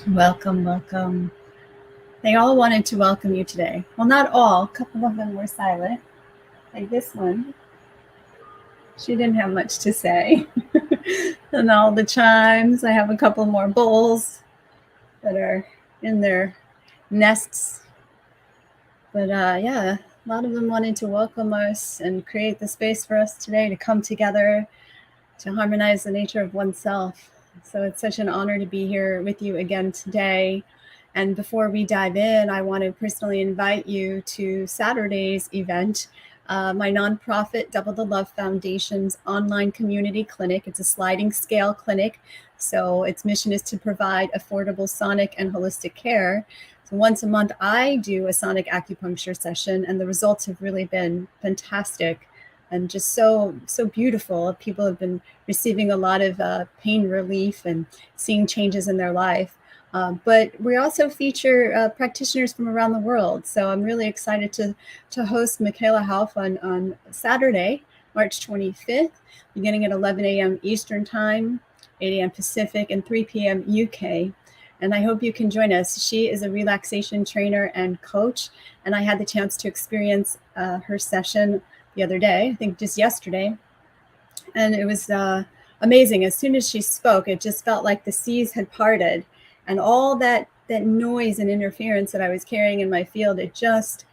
Welcome, welcome. They all wanted to welcome you today. Well, not all. A couple of them were silent. Like this one. She didn't have much to say. And all the chimes. I have a couple more bulls that are in their nests. But yeah, a lot of them wanted to welcome us and create the space for us today to come together to harmonize the nature of oneself. So it's such an honor to be here with you again today. And before we dive in, I want to personally invite you to Saturday's event, my nonprofit Double the Love Foundation's online community clinic. It's a sliding scale clinic. So its mission is to provide affordable sonic and holistic care. So once a month, I do a sonic acupuncture session, and the results have really been fantastic and just so beautiful. People have been receiving a lot of pain relief and seeing changes in their life. But we also feature practitioners from around the world. So I'm really excited to host Michaela Haufe on Saturday, March 25th, beginning at 11 a.m. Eastern Time, 8 a.m. Pacific, and 3 p.m. UK. And I hope you can join us. She is a relaxation trainer and coach, and I had the chance to experience her session the other day, I think just yesterday. And it was amazing. As soon as she spoke, it just felt like the seas had parted. And all that noise and interference that I was carrying in my field, it just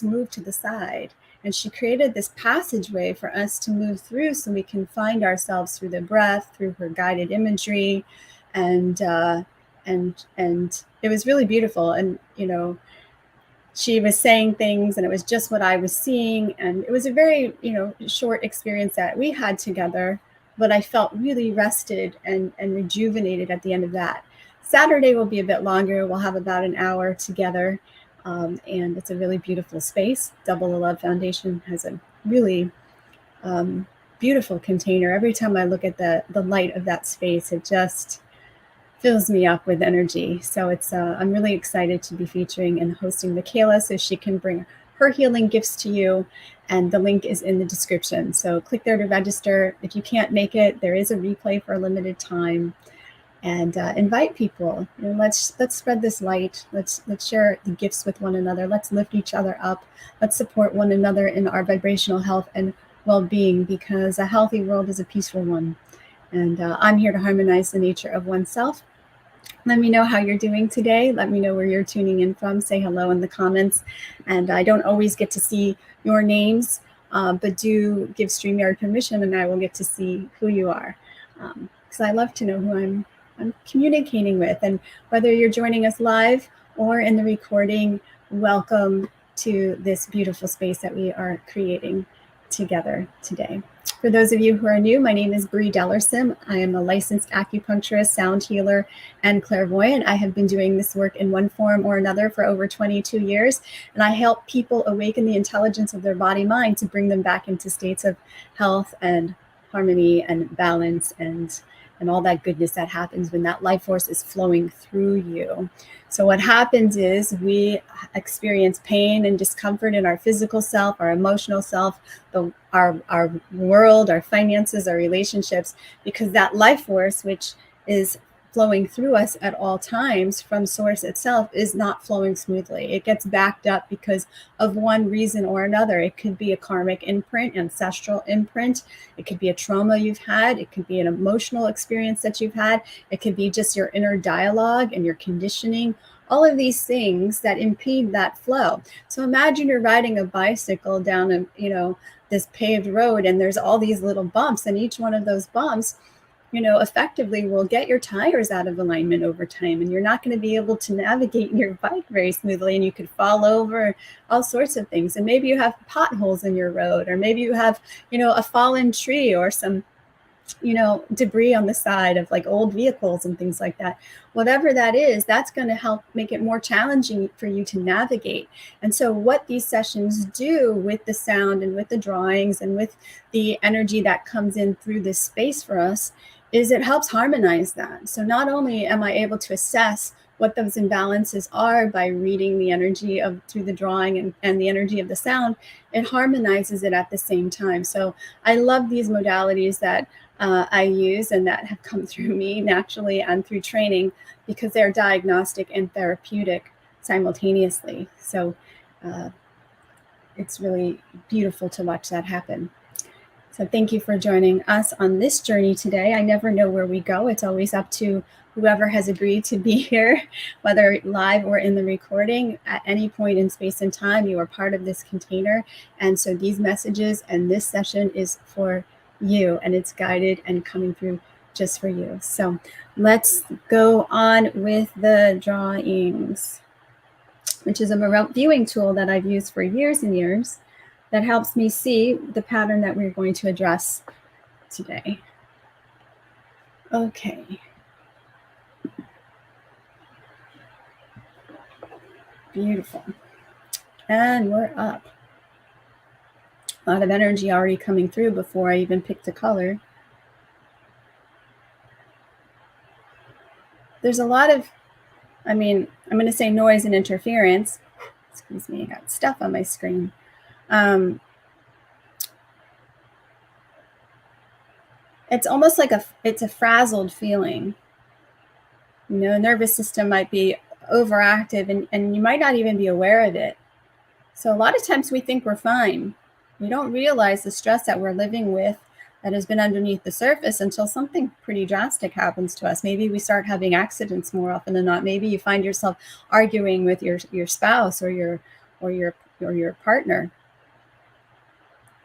moved to the side. And she created this passageway for us to move through so we can find ourselves through the breath, through her guided imagery. And it was really beautiful. And, you know, she was saying things and it was just what I was seeing. And it was a very, short experience that we had together, but I felt really rested and rejuvenated at the end of that. Saturday will be a bit longer. We'll have about an hour together. And it's a really beautiful space. Double the Love Foundation has a really beautiful container. Every time I look at the light of that space, it just fills me up with energy. So it's I'm really excited to be featuring and hosting Michaela so she can bring her healing gifts to you. And the link is in the description. So click there to register. If you can't make it, there is a replay for a limited time. And invite people. Let's spread this light. Let's share the gifts with one another. Let's lift each other up. Let's support one another in our vibrational health and well-being, because a healthy world is a peaceful one. And I'm here to harmonize the nature of oneself. Let me know how you're doing today. Let me know where you're tuning in from. Say hello in the comments. And I don't always get to see your names, but do give StreamYard permission and I will get to see who you are. Because I love to know who I'm communicating with. And whether you're joining us live or in the recording, welcome to this beautiful space that we are creating together today. For those of you who are new, my name is 𝙁𝙤𝙪𝙣. I am a licensed acupuncturist, sound healer, and clairvoyant. I have been doing this work in one form or another for over 22 years, and I help people awaken the intelligence of their body-mind to bring them back into states of health and harmony and balance and all that goodness that happens when that life force is flowing through you. So what happens is we experience pain and discomfort in our physical self, our emotional self, our world, our finances, our relationships, because that life force, which is flowing through us at all times from source itself, is not flowing smoothly. It gets backed up because of one reason or another. It could be a karmic imprint, ancestral imprint. It could be a trauma you've had. It could be an emotional experience that you've had. It could be just your inner dialogue and your conditioning. All of these things that impede that flow. So imagine you're riding a bicycle down this paved road, and there's all these little bumps, and each one of those bumps effectively will get your tires out of alignment over time, and you're not going to be able to navigate your bike very smoothly, and you could fall over, all sorts of things. And maybe you have potholes in your road, or maybe you have, a fallen tree or some debris on the side of like old vehicles and things like that. Whatever that is, that's going to help make it more challenging for you to navigate. And so what these sessions do with the sound and with the drawings and with the energy that comes in through this space for us is it helps harmonize that. So not only am I able to assess what those imbalances are by reading the energy of through the drawing and the energy of the sound, it harmonizes it at the same time. So I love these modalities that I use and that have come through me naturally and through training, because they're diagnostic and therapeutic simultaneously. So it's really beautiful to watch that happen. So thank you for joining us on this journey today. I never know where we go. It's always up to whoever has agreed to be here, whether live or in the recording. At any point in space and time, you are part of this container. And so these messages and this session is for you, and it's guided and coming through just for you. So let's go on with the drawings, which is a remote viewing tool that I've used for years and years that helps me see the pattern that we're going to address today. Okay. Beautiful. And we're up. A lot of energy already coming through before I even picked a color. There's a lot of, I'm going to say noise and interference. Excuse me, I got stuff on my screen. It's almost like it's a frazzled feeling. Nervous system might be overactive and you might not even be aware of it. So a lot of times we think we're fine. We don't realize the stress that we're living with that has been underneath the surface until something pretty drastic happens to us. Maybe we start having accidents more often than not. Maybe you find yourself arguing with your spouse or your partner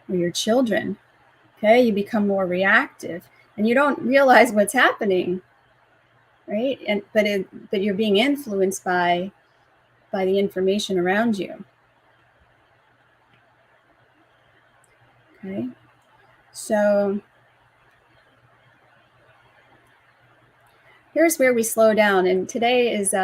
or your children. Okay, you become more reactive and you don't realize what's happening, right? But you're being influenced by the information around you. Okay, so here's where we slow down. And today is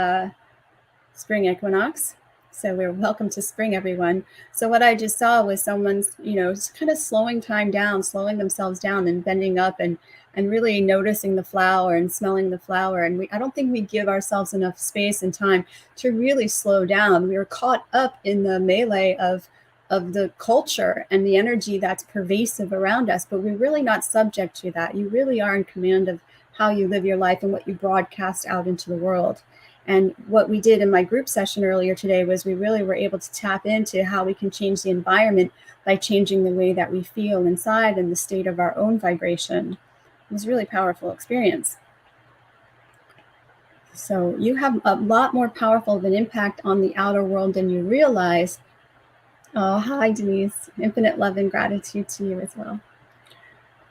Spring Equinox. So we're welcome to spring, everyone. So what I just saw was someone's, just kind of slowing time down, slowing themselves down and bending up and really noticing the flower and smelling the flower. And I don't think we give ourselves enough space and time to really slow down. We are caught up in the melee of the culture and the energy that's pervasive around us, but we're really not subject to that. You really are in command of how you live your life and what you broadcast out into the world. And what we did in my group session earlier today was we really were able to tap into how we can change the environment by changing the way that we feel inside and the state of our own vibration. It was a really powerful experience. So you have a lot more powerful of an impact on the outer world than you realize. Oh, hi, Denise. Infinite love and gratitude to you as well.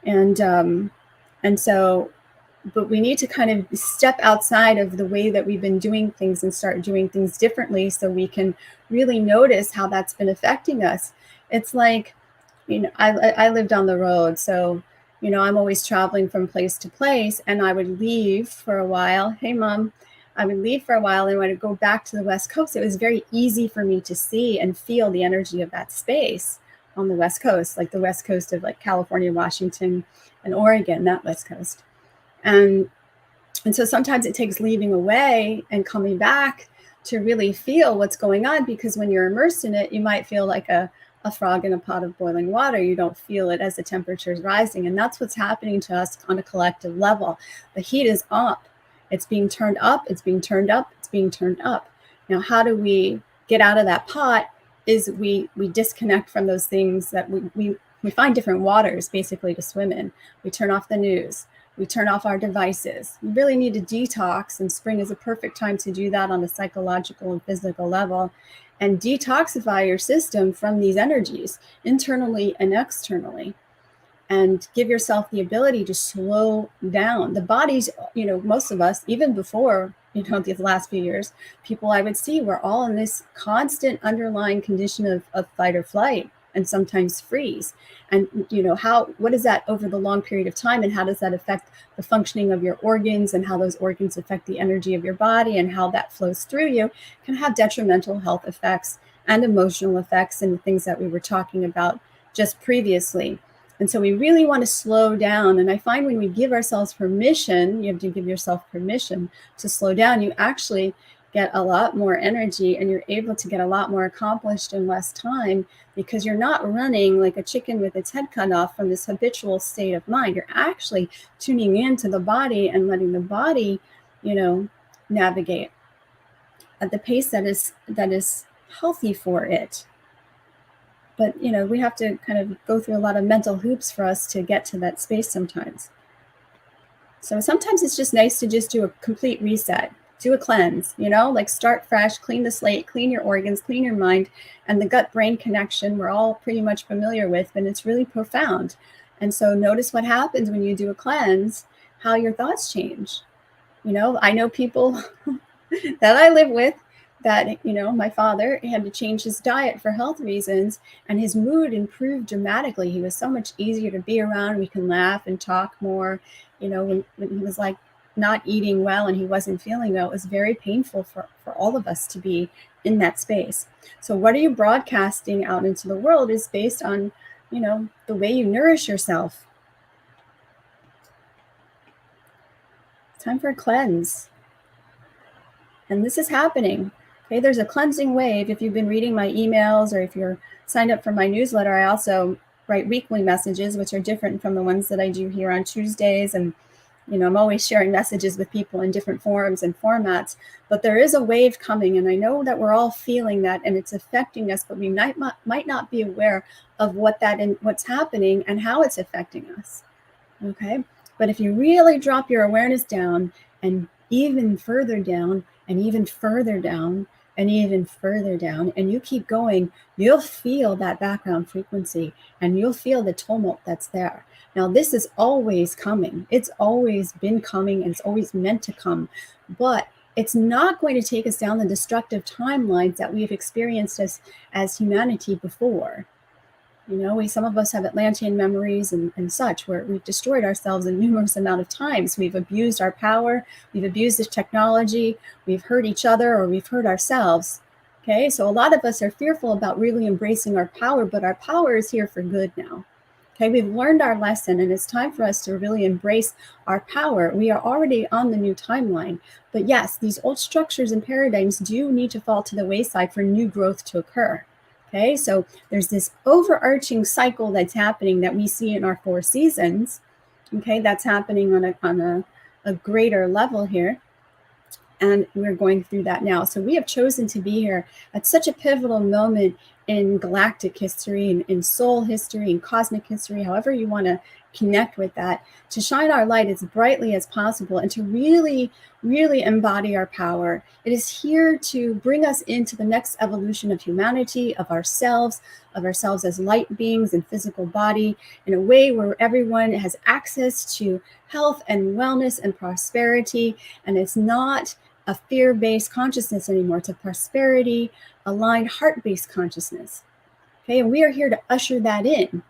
And so, but we need to kind of step outside of the way that we've been doing things and start doing things differently so we can really notice how that's been affecting us. It's like, I lived on the road. So, I'm always traveling from place to place, and I would leave for a while. Hey, Mom. I would leave for a while, and when I would go back to the West Coast, it was very easy for me to see and feel the energy of that space on the West Coast, like the West Coast of like California, Washington, and Oregon, that West Coast. And so sometimes it takes leaving away and coming back to really feel what's going on, because when you're immersed in it, you might feel like a frog in a pot of boiling water. You don't feel it as the temperature is rising. And that's what's happening to us on a collective level. The heat is up. It's being turned up. It's being turned up. It's being turned up. Now, how do we get out of that pot is we disconnect from those things that we find different waters basically to swim in. We turn off the news. We turn off our devices. You really need to detox, and spring is a perfect time to do that on a psychological and physical level, and detoxify your system from these energies, internally and externally, and give yourself the ability to slow down. The body's, most of us, even before, these last few years, people I would see were all in this constant underlying condition of fight or flight. and sometimes freeze. And what is that over the long period of time, and how does that affect the functioning of your organs, and how those organs affect the energy of your body, and how that flows through you can have detrimental health effects and emotional effects, and the things that we were talking about just previously. And so we really want to slow down. And I find when we give ourselves permission, you have to give yourself permission to slow down, you actually get a lot more energy, and you're able to get a lot more accomplished in less time, because you're not running like a chicken with its head cut off from this habitual state of mind. You're actually tuning into the body and letting the body, navigate at the pace that is healthy for it. But, we have to kind of go through a lot of mental hoops for us to get to that space sometimes. So sometimes it's just nice to just do a complete reset, do a cleanse, like start fresh, clean the slate, clean your organs, clean your mind. And the gut-brain connection we're all pretty much familiar with, and it's really profound. And so notice what happens when you do a cleanse, how your thoughts change. I know people that I live with that, my father had to change his diet for health reasons, and his mood improved dramatically. He was so much easier to be around. We can laugh and talk more. When he was like not eating well and he wasn't feeling well, it was very painful for all of us to be in that space. So what are you broadcasting out into the world is based on, the way you nourish yourself. Time for a cleanse. And this is happening. Okay, there's a cleansing wave. If you've been reading my emails, or if you're signed up for my newsletter, I also write weekly messages, which are different from the ones that I do here on Tuesdays. And, I'm always sharing messages with people in different forms and formats. But there is a wave coming, and I know that we're all feeling that, and it's affecting us, but we might not be aware of what's happening and how it's affecting us. Okay, but if you really drop your awareness down, and even further down, and even further down, and even further down, and you keep going, you'll feel that background frequency, and you'll feel the tumult that's there. Now, this is always coming. It's always been coming, and it's always meant to come. But it's not going to take us down the destructive timelines that we've experienced as humanity before. Some of us have Atlantean memories and such, where we've destroyed ourselves a numerous amount of times. We've abused our power, we've abused the technology, we've hurt each other, or we've hurt ourselves. Okay, so a lot of us are fearful about really embracing our power, but our power is here for good now. Okay, we've learned our lesson, and it's time for us to really embrace our power. We are already on the new timeline. But yes, these old structures and paradigms do need to fall to the wayside for new growth to occur. Okay, so there's this overarching cycle that's happening that we see in our 4 seasons. Okay, that's happening on a greater level here. And we're going through that now. So we have chosen to be here at such a pivotal moment in galactic history, and in soul history, and cosmic history, however you want to connect with that, to shine our light as brightly as possible, and to really, really embody our power. It is here to bring us into the next evolution of humanity, of ourselves as light beings in physical body, in a way where everyone has access to health and wellness and prosperity. And it's not a fear-based consciousness anymore. It's a prosperity aligned heart-based consciousness. Okay, and we are here to usher that in,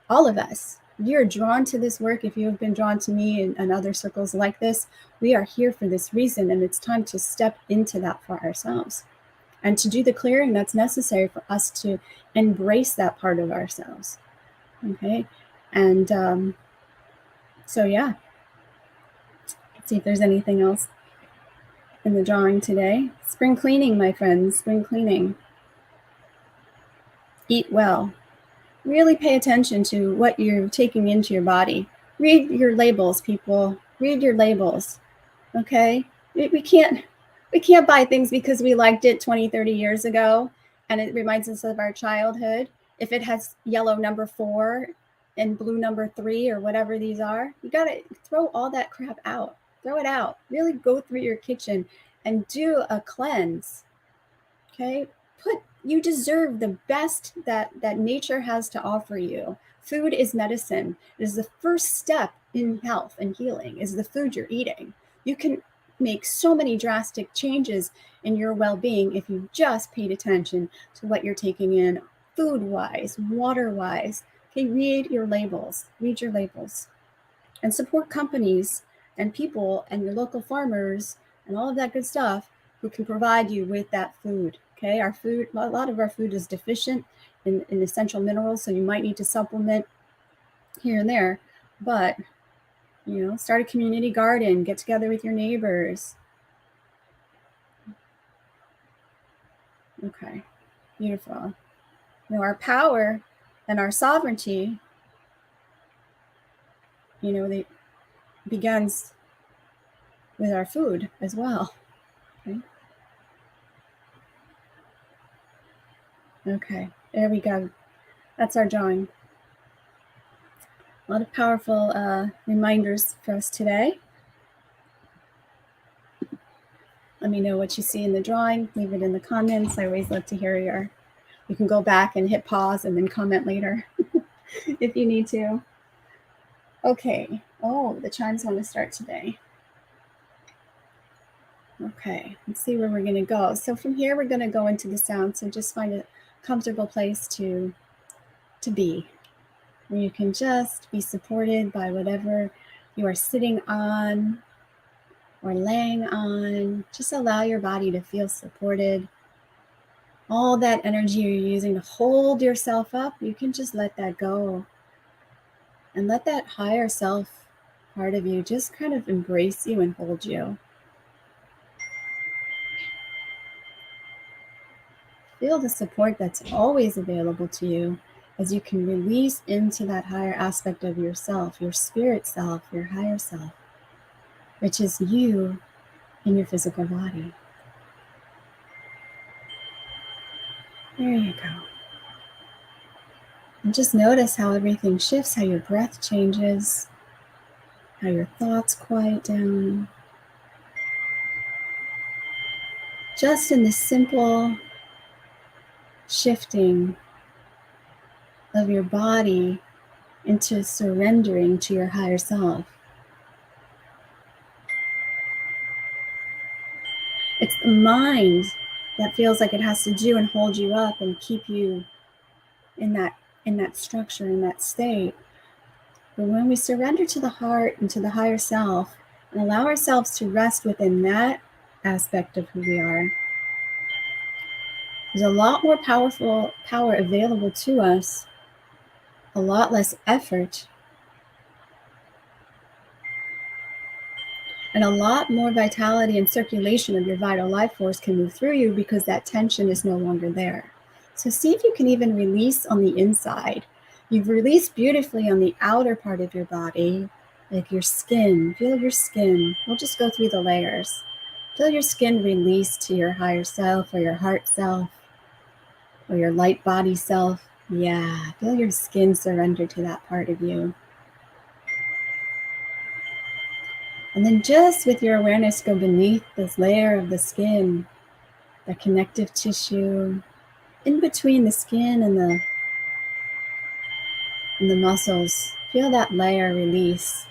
all of us. You're drawn to this work. If you have been drawn to me and other circles like this, we are here for this reason, and it's time to step into that for ourselves, and to do the clearing that's necessary for us to embrace that part of ourselves. Okay, and so yeah, let's see if there's anything else in the drawing today. Spring cleaning, my friends, spring cleaning. Eat well. Really pay attention to what you're taking into your body. Read your labels, people. Read your labels. Okay? We can't buy things because we liked it 20, 30 years ago, and it reminds us of our childhood. If it has yellow number 4 and blue number 3, or whatever these are, you got to throw all that crap out. Throw it out. Really go through your kitchen and do a cleanse. Okay? You deserve the best that nature has to offer you. Food is medicine. It is the first step in health and healing, is the food you're eating. You can make so many drastic changes in your well-being if you just paid attention to what you're taking in food-wise, water-wise. Okay, read your labels, and support companies and people and your local farmers and all of that good stuff who can provide you with that food. Okay, our food, a lot of our food is deficient in essential minerals, so you might need to supplement here and there, but start a community garden, get together with your neighbors. Okay, beautiful. Our power and our sovereignty, they begins with our food as well. Okay, there we go. That's our drawing. A lot of powerful reminders for us today. Let me know what you see in the drawing. Leave it in the comments. I always love to hear you can go back and hit pause and then comment later if you need to. Okay. Oh, the chimes want to start today. Okay, let's see where we're going to go. So from here, we're going to go into the sound. So just find a comfortable place to be, where you can just be supported by whatever you are sitting on or laying on. Just allow your body to feel supported. All that energy you're using to hold yourself up, you can just let that go. And let that higher self part of you just kind of embrace you and hold you. Feel the support that's always available to you as you can release into that higher aspect of yourself, your spirit self, your higher self, which is you in your physical body. There you go. And just notice how everything shifts, how your breath changes, how your thoughts quiet down. Just in the simple shifting of your body into surrendering to your higher self. It's the mind that feels like it has to do and hold you up and keep you in that structure, in that state. But when we surrender to the heart and to the higher self and allow ourselves to rest within that aspect of who we are, there's a lot more power available to us, a lot less effort, and a lot more vitality and circulation of your vital life force can move through you because that tension is no longer there. So see if you can even release on the inside. You've released beautifully on the outer part of your body, like your skin. Feel your skin. We'll just go through the layers. Feel your skin release to your higher self or your heart self or your light body self. Yeah, feel your skin surrender to that part of you. And then just with your awareness, go beneath this layer of the skin, the connective tissue, in between the skin and the muscles. Feel that layer release.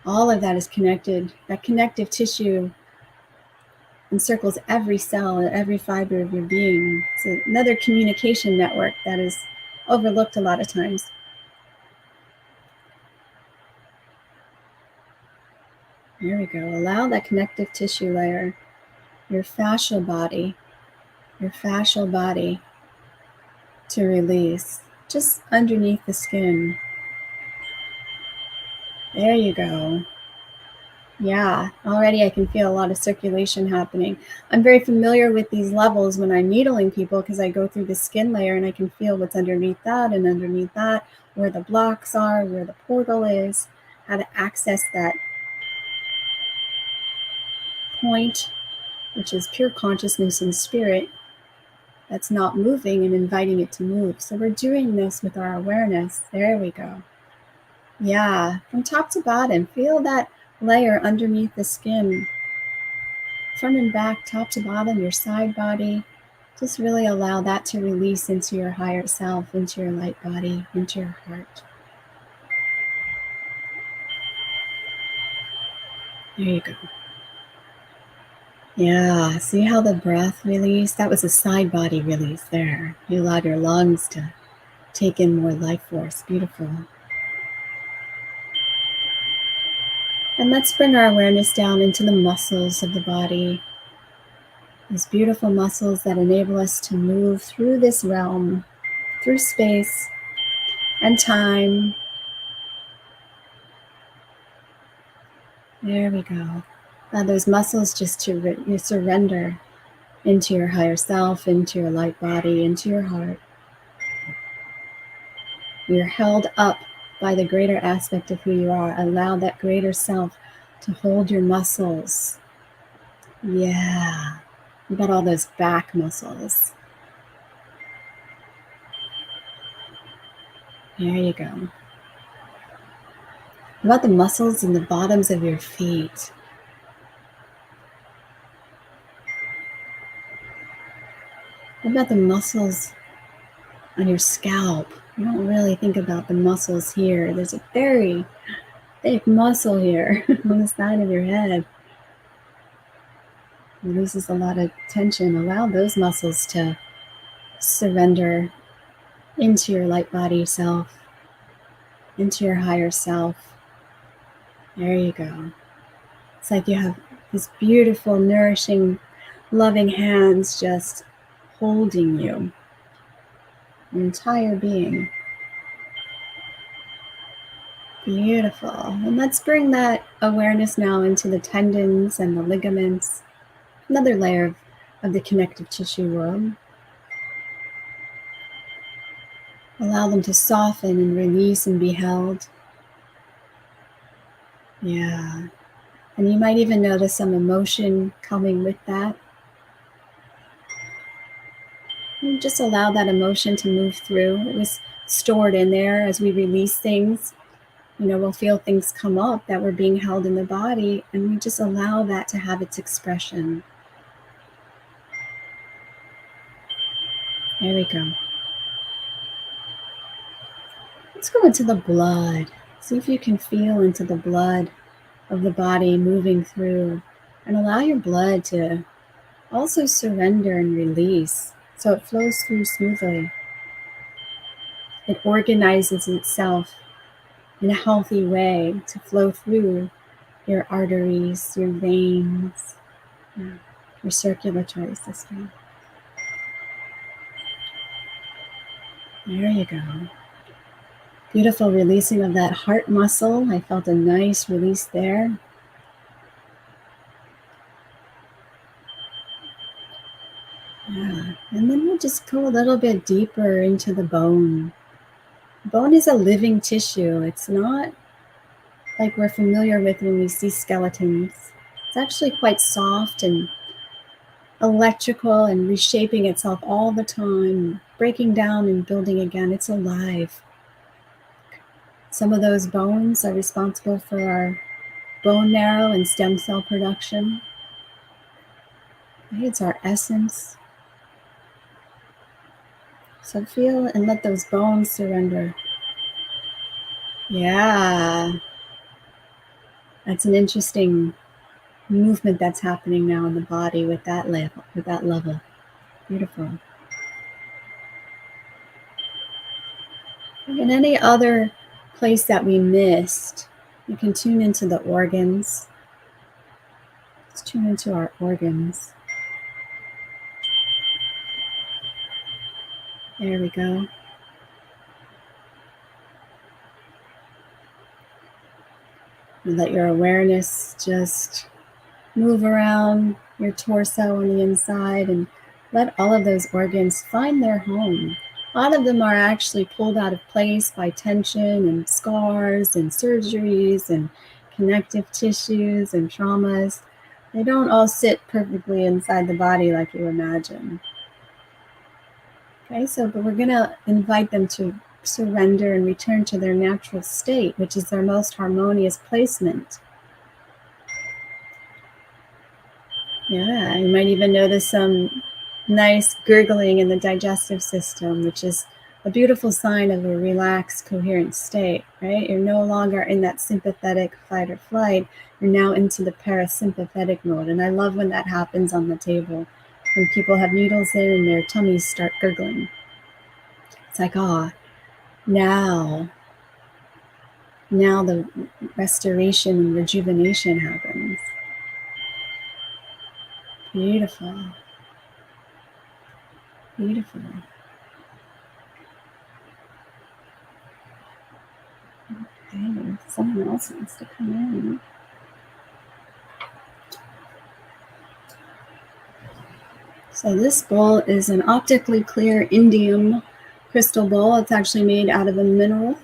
All of that is connected. That connective tissue encircles every cell and every fiber of your being. It's another communication network that is overlooked a lot of times. There we go. Allow that connective tissue layer, your fascial body to release just underneath the skin. There you go. Yeah, already I can feel a lot of circulation happening. I'm very familiar with these levels when I'm needling people because I go through the skin layer and I can feel what's underneath that and underneath that, where the blocks are, where the portal is, how to access that point, which is pure consciousness and spirit that's not moving and inviting it to move. So we're doing this with our awareness. There we go. Yeah, from top to bottom, feel that layer underneath the skin, front and back, top to bottom, your side body. Just really allow that to release into your higher self, into your light body, into your heart. There you go. Yeah, see how the breath released? That was a side body release there. You allowed your lungs to take in more life force. Beautiful. And let's bring our awareness down into the muscles of the body. These beautiful muscles that enable us to move through this realm, through space and time. There we go. Allow those muscles just to surrender into your higher self, into your light body, into your heart. You're held up by the greater aspect of who you are. Allow that greater self to hold your muscles. Yeah. You got all those back muscles. There you go. What about the muscles in the bottoms of your feet? What about the muscles on your scalp? You don't really think about the muscles here. There's a very big muscle here on the side of your head. Releases a lot of tension. Allow those muscles to surrender into your light body self, into your higher self. There you go. It's like you have these beautiful, nourishing, loving hands just holding you, your entire being. Beautiful. And let's bring that awareness now into the tendons and the ligaments, another layer of the connective tissue world. Allow them to soften and release and be held. Yeah. And you might even notice some emotion coming with that. And just allow that emotion to move through. It was stored in there as we release things. We'll feel things come up that were being held in the body, and we just allow that to have its expression. There we go. Let's go into the blood. See if you can feel into the blood of the body moving through, and allow your blood to also surrender and release so it flows through smoothly. It organizes itself in a healthy way to flow through your arteries, your veins, your circulatory system. There you go. Beautiful releasing of that heart muscle. I felt a nice release there. Yeah. And then we'll just go a little bit deeper into the bone. Bone is a living tissue. It's not like we're familiar with when we see skeletons. It's actually quite soft and electrical and reshaping itself all the time, breaking down and building again. It's alive. Some of those bones are responsible for our bone marrow and stem cell production. It's our essence. So feel and let those bones surrender. Yeah. That's an interesting movement that's happening now in the body with that level. Beautiful. And any other place that we missed, you can tune into the organs. Let's tune into our organs. There we go. And let your awareness just move around your torso on the inside and let all of those organs find their home. A lot of them are actually pulled out of place by tension and scars and surgeries and connective tissues and traumas. They don't all sit perfectly inside the body like you imagine. Okay, but we're going to invite them to surrender and return to their natural state, which is their most harmonious placement. Yeah, you might even notice some nice gurgling in the digestive system, which is a beautiful sign of a relaxed, coherent state, right? You're no longer in that sympathetic fight or flight. You're now into the parasympathetic mode. And I love when that happens on the table, when people have needles in and their tummies start gurgling. It's like, now the restoration and rejuvenation happens. Beautiful. Beautiful. Okay, someone else wants to come in. So this bowl is an optically clear indium crystal bowl. It's actually made out of a mineral,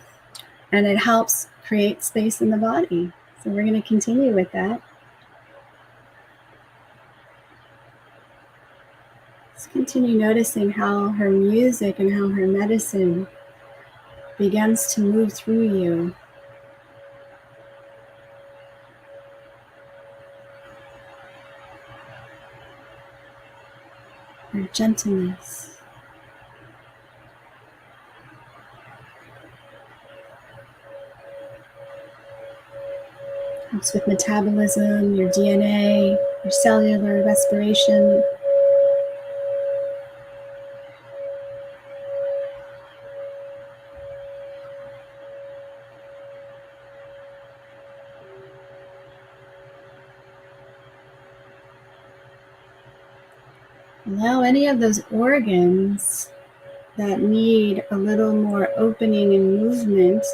and it helps create space in the body. So we're going to continue with that. Let's continue noticing how her music and how her medicine begins to move through you. Her gentleness. Helps with metabolism, your DNA, your cellular respiration. Allow any of those organs that need a little more opening and movement.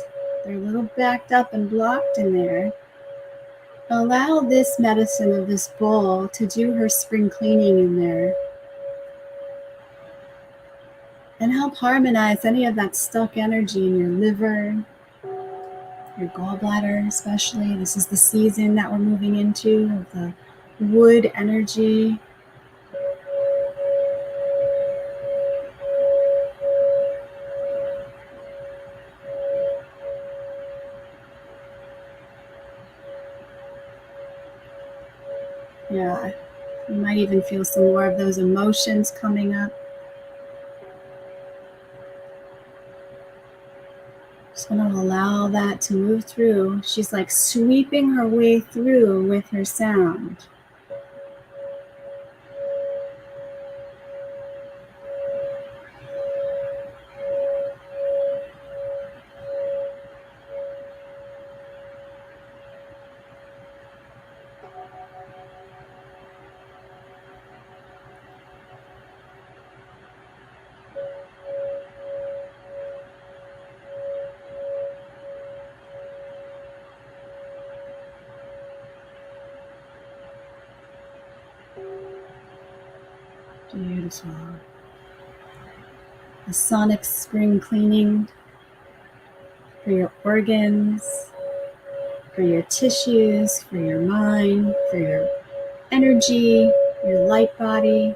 They're a little backed up and blocked in there. Allow this medicine of this bowl to do her spring cleaning in there and help harmonize any of that stuck energy in your liver, your gallbladder especially. This is the season that we're moving into of the wood energy. Yeah, you might even feel some more of those emotions coming up. Just want to allow that to move through. She's like sweeping her way through with her sound. Beautiful. A sonic spring cleaning for your organs, for your tissues, for your mind, for your energy, your light body.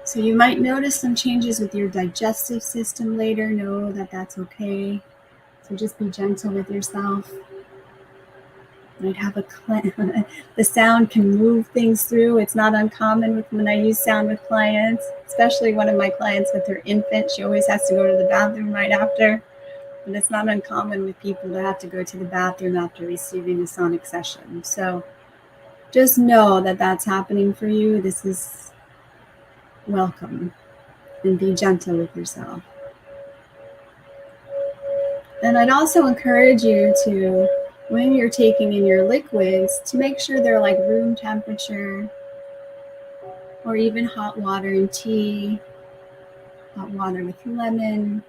So you might notice some changes with your digestive system later. Know that that's okay. So just be gentle with yourself. Might have the sound can move things through. It's not uncommon when I use sound with clients, especially one of my clients with her infant. She always has to go to the bathroom right after. But it's not uncommon with people to have to go to the bathroom after receiving a sonic session. So just know that that's happening for you. This is welcome, and be gentle with yourself. And I'd also encourage you to, when you're taking in your liquids, to make sure they're like room temperature, or even hot water and tea, hot water with lemon.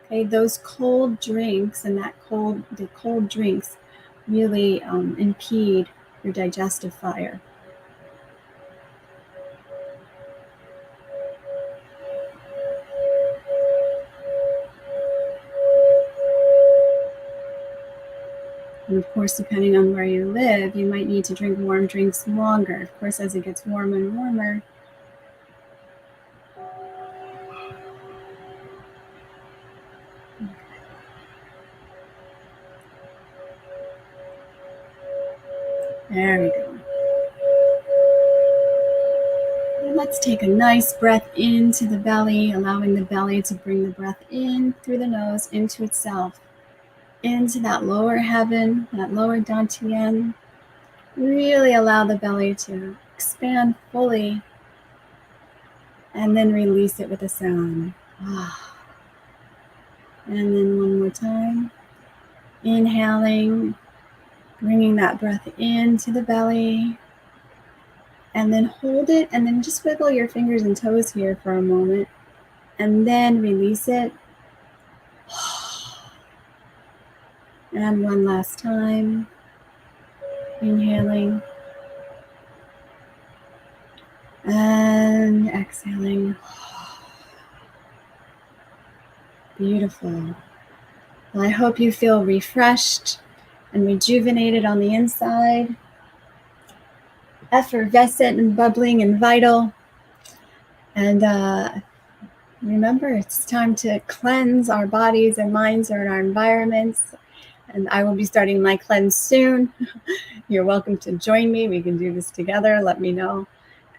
Okay, those cold drinks and the cold drinks really impede your digestive fire. And of course, depending on where you live, you might need to drink warm drinks longer. Of course, as it gets warmer and warmer. There we go. Let's take a nice breath into the belly, allowing the belly to bring the breath in through the nose into itself, into that lower heaven, that lower dantian. Really allow the belly to expand fully, and then release it with a sound. And then one more time. Inhaling, bringing that breath into the belly, and then hold it, and then just wiggle your fingers and toes here for a moment, and then release it. And one last time. Inhaling and exhaling. Beautiful. Well, I hope you feel refreshed and rejuvenated on the inside, effervescent and bubbling and vital. And remember, it's time to cleanse our bodies and minds and our environments. And I will be starting my cleanse soon. You're welcome to join me. We can do this together. Let me know.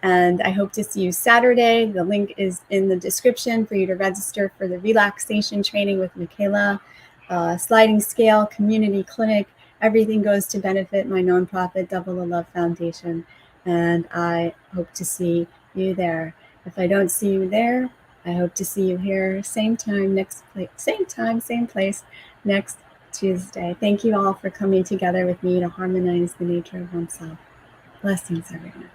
And I hope to see you Saturday. The link is in the description for you to register for the relaxation training with Michaela, sliding scale, community clinic. Everything goes to benefit my nonprofit, Double the Love Foundation. And I hope to see you there. If I don't see you there, I hope to see you here, same time, same place, next Tuesday. Thank you all for coming together with me to harmonize the nature of oneself. Blessings, everyone.